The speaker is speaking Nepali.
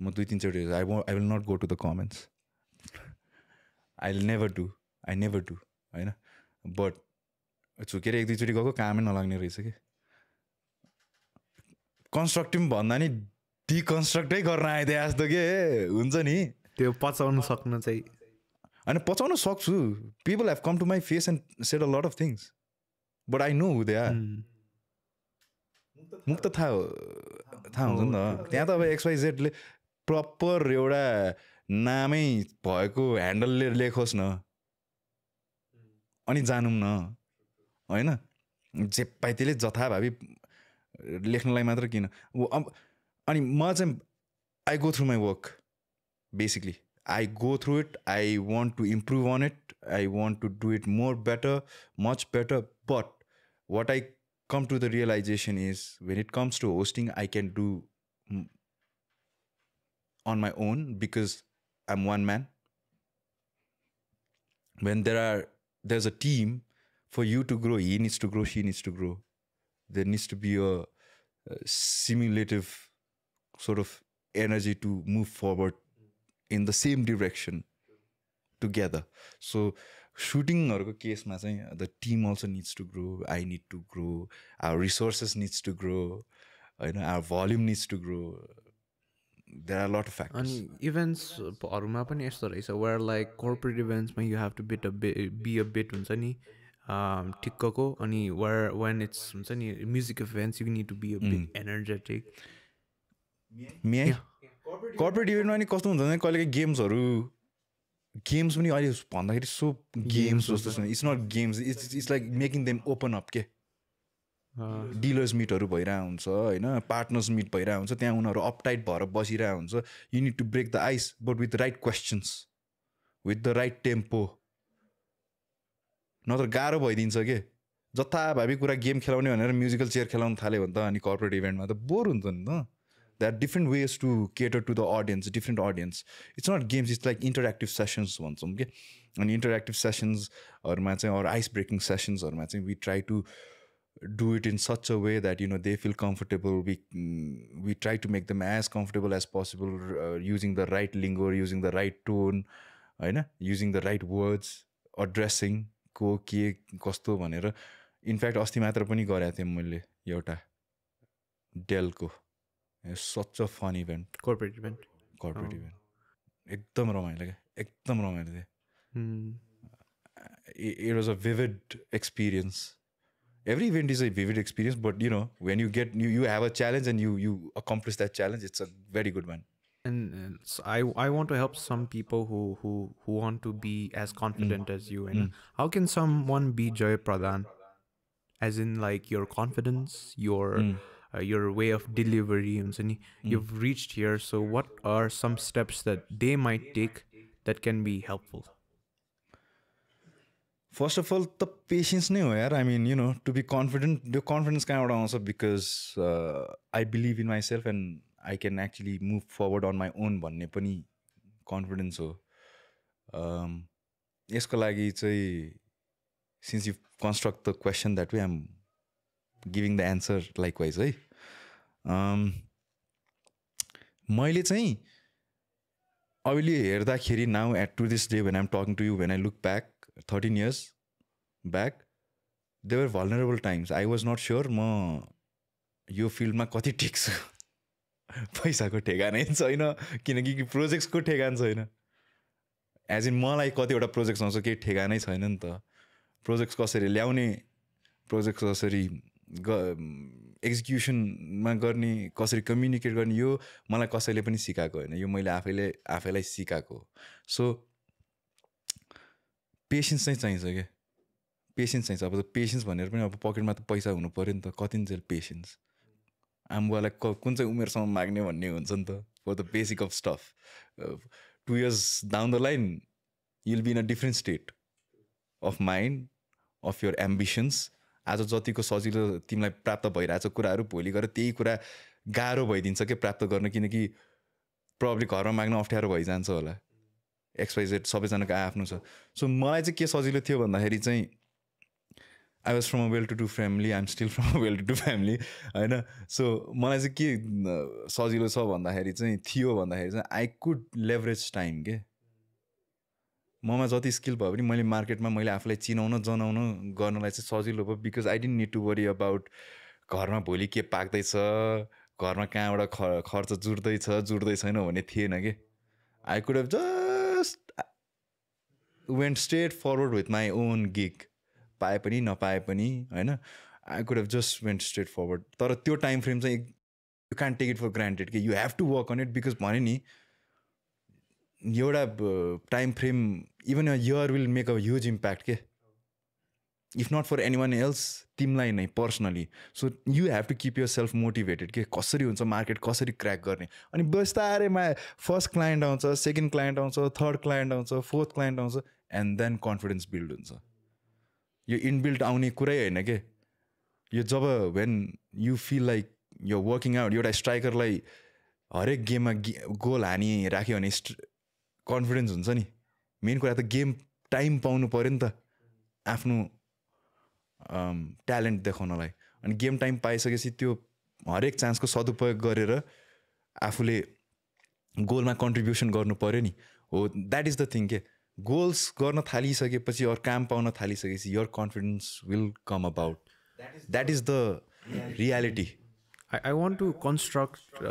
म 2-3 चोटि I will not go to the comments. I'll never do. I never do. होइन बट झुकेर 1-2 चोटि गएको कामै नलाग्ने रहेछ कि कन्स्ट्रक्टिभ भन्दा नि डिकन्स्ट्रक्टै गर्न आइदिए जस्तो के हुन्छ नि त्यो पचाउन सक्नु चाहिँ होइन पचाउन सक्छु people have come to my face and said a lot of things but I know who they are मुख त थाहा हुन्छ नि त त्यहाँ त अब XYZले प्रपर एउटा नामै भएको ह्यान्डलले लेखोस् न अनि जानौँ न होइन जे पाइ त्यसले जथाभावी लेख्नलाई मात्र किन अनि म चाहिँ I go through my work basically I go through it. I want to improve on it. I want to do it more better, much better. But what I come to the realization is when it comes to hosting, I can do on my own because I'm one man. When there's a team, for you to grow, he needs to grow, she needs to grow. There needs to be a simulative sort of energy to move forward in the same direction together. So shooting or case ma the team also needs to grow, I need to grow, our resources needs to grow, our volume needs to grow. There are a lot of factors. And events haruma pani yesto rahecha where like corporate events ma you have to be a bit huncha ni tikkako ani where when it's huncha ni music events you need to be a bit energetic. Corporate इभेन्टमा नि कस्तो हुन्छ भने कहिले गेम्सहरू गेम्स पनि अहिले भन्दाखेरि सो गेम्स जस्तो छ it's not games it's like making them open up के डिलर्स मिटहरू भइरहेको हुन्छ होइन पार्टनर्स मिट भइरहेको हुन्छ त्यहाँ उनीहरू अपटाइट भएर बसिरहेको हुन्छ you need to break the ice but with the right questions with the right tempo नत्र गाह्रो भइदिन्छ के जथाभावी कुरा गेम खेलाउने भनेर म्युजिकल चेयर खेलाउनु थाल्यो भने त अनि कर्पोरेट इभेन्टमा त बोर हुन्छ नि त There are different ways to cater to the audience, different audience. It's not games, it's like interactive sessions. Okay? And interactive sessions or ice-breaking sessions, or we try to do it in such a way that they feel comfortable. We try to make them as comfortable as possible, using the right lingo, using the right tone, using the right words, addressing ko ke kasto bhanera. In fact, अस्ति मात्र पनि गरेको थिएँ मैले एउटा डेलको such a fun event. Corporate event. एकदम रमाइलो क्या एकदम रमाइलो थियो it was a vivid experience. Every event is a vivid experience, but when you have a challenge and you accomplish that challenge, it's a very good one. And so I want to help some people who want to be as confident as you. And how can someone be Joy Pradhan? As in like your confidence, your way of delivery, you've reached here. So what are some steps that they might take that can be helpful? First of all, the patience नै हो यार. I mean, to be confident, the confidence कहाँबाट आउँछ because I believe in myself and I can actually move forward on my own भन्ने पनि confidence हो. यसको लागि चाहिँ since you construct the question that way, I'm giving the answer likewise है. मैले चाहिँ अहिले हेर्दाखेरि now to this day when I'm talking to you, when I look back 13 years back, there were vulnerable times. I was not sure म यो फिल्डमा कति ठिक छु. पैसाको ठेगानै छैन किनकि प्रोजेक्ट्सको ठेगान छैन. एज इन मलाई कतिवटा प्रोजेक्ट्स आउँछ केही ठेगानै छैन नि त. प्रोजेक्ट्स कसरी ल्याउने, प्रोजेक्ट्स कसरी एक्जिक्युसनमा गर्ने, कसरी कम्युनिकेट गर्ने, यो मलाई कसैले पनि सिकाएको होइन. यो मैले आफैलाई सिकाएको. सो पेसेन्स चाहिँ चाहिन्छ क्या. पेसेन्स चाहिन्छ. अब पेसेन्स भनेर पनि अब पकेटमा त पैसा हुनु पऱ्यो नि त. कतिन्जेल पेसेन्स आम्बुवालाई कुन चाहिँ उमेरसम्म माग्ने भन्ने हुन्छ नि त. For the basic of stuff 2 years down the line you'll be in a different state of mind, of your ambitions. आज जतिको सजिलो तिमीलाई प्राप्त भइरहेछ कुराहरू भोलि गएर त्यही कुरा गाह्रो भइदिन्छ कि प्राप्त गर्न, किनकि प्रब्लम घरमा माग्न अप्ठ्यारो भइजान्छ होला. XYZ सबैजनाको आफ्नो छ. सो मलाई चाहिँ के सजिलो थियो भन्दाखेरि चाहिँ I was from a well to do family, I'm still from a well to do family होइन. सो मलाई चाहिँ के सजिलो छ भन्दाखेरि चाहिँ थियो भन्दाखेरि चाहिँ आई कुड लेभरेज टाइम के. ममा जति स्किल भयो भने मैले मार्केटमा मैले आफूलाई चिनाउन जनाउन गर्नलाई चाहिँ सजिलो भयो. Because I didn't need to worry about घरमा भोलि के पाक्दैछ, घरमा कहाँबाट खर्च जुट्दै छैन भन्ने थिएन कि. I could have just went straight forward with my own gig. पाए पनि नपाए पनि होइन, I could have just went straight forward. तर त्यो टाइम फ्रेम चाहिँ you can take it for granted कि you have to work on it. Because भने नि एउटा time frame even a year will make a huge impact के. If not for anyone else, तिमीलाई नै personally. So you have to keep yourself motivated के कसरी हुन्छ मार्केट, कसरी क्र्याक गर्ने. अनि बिस्तारैमा फर्स्ट क्लाइन्ट आउँछ, सेकेन्ड क्लाइन्ट आउँछ, थर्ड क्लाइन्ट आउँछ, फोर्थ क्लाइन्ट आउँछ, एन्ड देन कन्फिडेन्स बिल्ड हुन्छ. यो इनबिल्ड आउने कुरै होइन के. यो जब वेन यु फिल लाइक यो वर्किङ आउट, एउटा स्ट्राइकरलाई हरेक गेममा गोल हानिराख्यो भने कन्फिडेन्स हुन्छ नि. मेन कुरा त गेम टाइम पाउनु पऱ्यो नि त आफ्नो ट्यालेन्ट देखाउनलाई. अनि गेम टाइम पाइसकेपछि त्यो हरेक चान्सको सदुपयोग गरेर आफूले गोलमा कन्ट्रिब्युसन गर्नु पऱ्यो नि. हो, द्याट इज द थिङ के. गोल्स गर्न थालिसकेपछि अरू काम पाउन थालिसकेपछि your confidence will come about. That is the reality. I want to construct